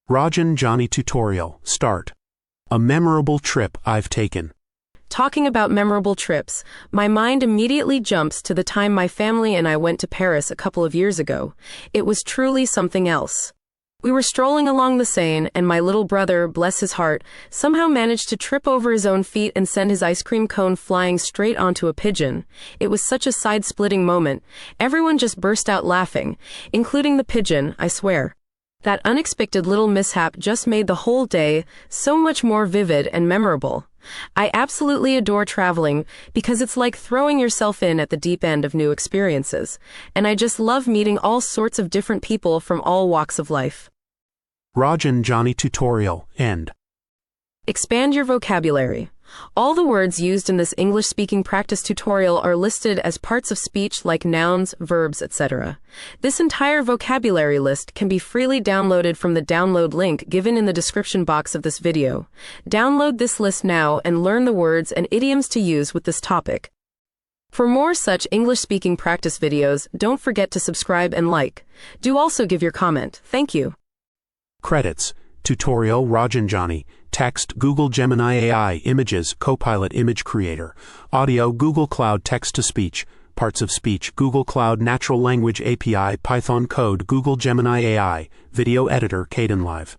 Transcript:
Rajen Jani tutorial, start. A memorable trip I've taken. Talking about memorable trips, my mind immediately jumps to the time my family and I went to Paris a couple of years ago. It was truly something else. We were strolling along the Seine, and my little brother, bless his heart, somehow managed to trip over his own feet and send his ice cream cone flying straight onto a pigeon. It was such a side-splitting moment. Everyone just burst out laughing, including the pigeon, I swear. That unexpected little mishap just made the whole day so much more vivid and memorable. I absolutely adore traveling because it's like throwing yourself in at the deep end of new experiences, and I just love meeting all sorts of different people from all walks of life. Rajen Jani tutorial, end. Expand your vocabulary. All the words used in this English-speaking practice tutorial are listed as parts of speech like nouns, verbs, etc. This entire vocabulary list can be freely downloaded from the download link given in the description box of this video. Download this list now and learn the words and idioms to use with this topic. For more such English-speaking practice videos, don't forget to subscribe and like. Do also give your comment. Thank you. Credits. Tutorial Rajen Jani. Text Google Gemini AI. Images Copilot Image Creator. Audio Google Cloud Text-to-Speech. Parts of Speech Google Cloud Natural Language API. Python Code Google Gemini AI. Video Editor Kdenlive.